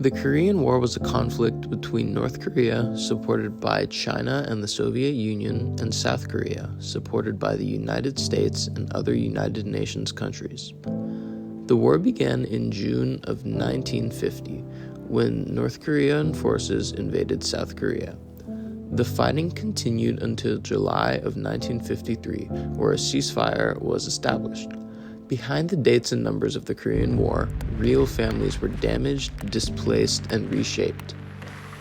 The Korean War was a conflict between North Korea, supported by China and the Soviet Union, and South Korea, supported by the United States and other United Nations countries. The war began in June of 1950, when North Korean forces invaded South Korea. The fighting continued until July of 1953, where a ceasefire was established. Behind the dates and numbers of the Korean War, real families were damaged, displaced, and reshaped.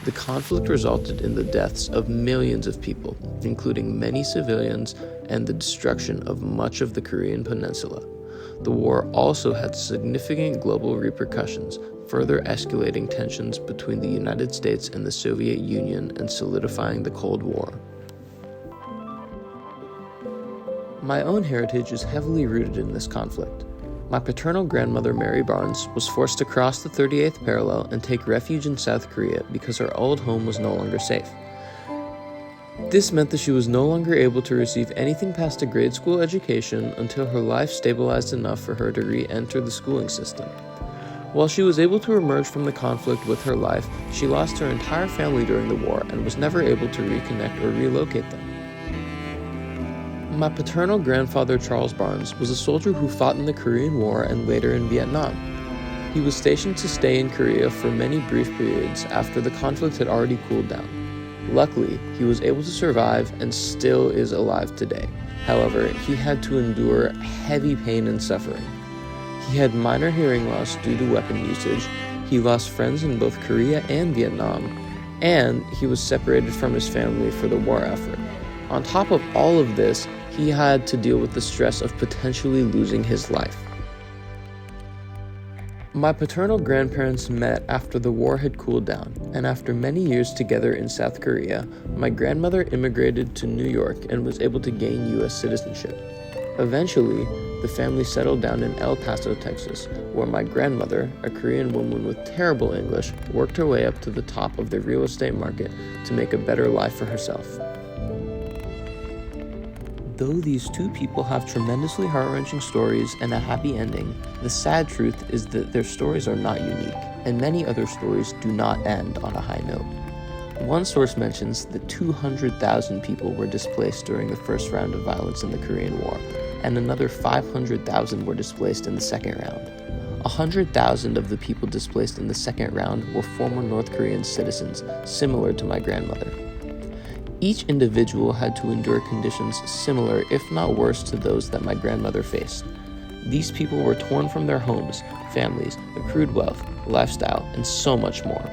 The conflict resulted in the deaths of millions of people, including many civilians, and the destruction of much of the Korean peninsula. The war also had significant global repercussions, further escalating tensions between the United States and the Soviet Union and solidifying the Cold War. My own heritage is heavily rooted in this conflict. My paternal grandmother, Mary Barnes, was forced to cross the 38th parallel and take refuge in South Korea because her old home was no longer safe. This meant that she was no longer able to receive anything past a grade school education until her life stabilized enough for her to re-enter the schooling system. While she was able to emerge from the conflict with her life, she lost her entire family during the war and was never able to reconnect or relocate them. My paternal grandfather, Charles Barnes, was a soldier who fought in the Korean War and later in Vietnam. He was stationed to stay in Korea for many brief periods after the conflict had already cooled down. Luckily, he was able to survive and still is alive today. However, he had to endure heavy pain and suffering. He had minor hearing loss due to weapon usage, he lost friends in both Korea and Vietnam, and he was separated from his family for the war effort. On top of all of this, he had to deal with the stress of potentially losing his life. My paternal grandparents met after the war had cooled down, and after many years together in South Korea, my grandmother immigrated to New York and was able to gain U.S. citizenship. Eventually, the family settled down in El Paso, Texas, where my grandmother, a Korean woman with terrible English, worked her way up to the top of the real estate market to make a better life for herself. Though these two people have tremendously heart-wrenching stories and a happy ending, the sad truth is that their stories are not unique, and many other stories do not end on a high note. One source mentions that 200,000 people were displaced during the first round of violence in the Korean War, and another 500,000 were displaced in the second round. 100,000 of the people displaced in the second round were former North Korean citizens, similar to my grandmother. Each individual had to endure conditions similar, if not worse, to those that my grandmother faced. These people were torn from their homes, families, accrued wealth, lifestyle, and so much more.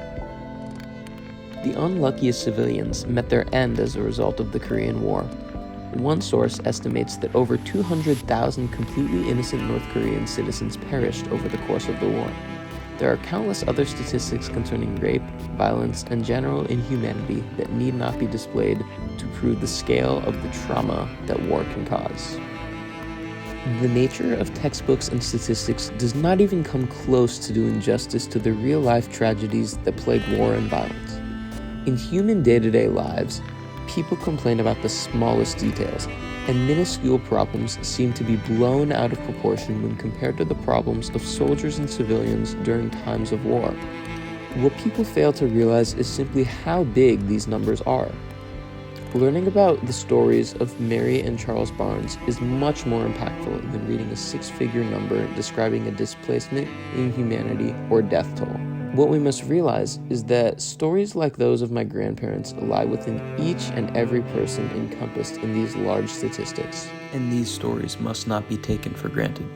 The unluckiest civilians met their end as a result of the Korean War. One source estimates that over 200,000 completely innocent North Korean citizens perished over the course of the war. There are countless other statistics concerning rape, violence, and general inhumanity that need not be displayed to prove the scale of the trauma that war can cause. The nature of textbooks and statistics does not even come close to doing justice to the real-life tragedies that plague war and violence. In human day-to-day lives, people complain about the smallest details, and minuscule problems seem to be blown out of proportion when compared to the problems of soldiers and civilians during times of war. What people fail to realize is simply how big these numbers are. Learning about the stories of Mary and Charles Barnes is much more impactful than reading a six-figure number describing a displacement, inhumanity, or death toll. What we must realize is that stories like those of my grandparents lie within each and every person encompassed in these large statistics, and these stories must not be taken for granted.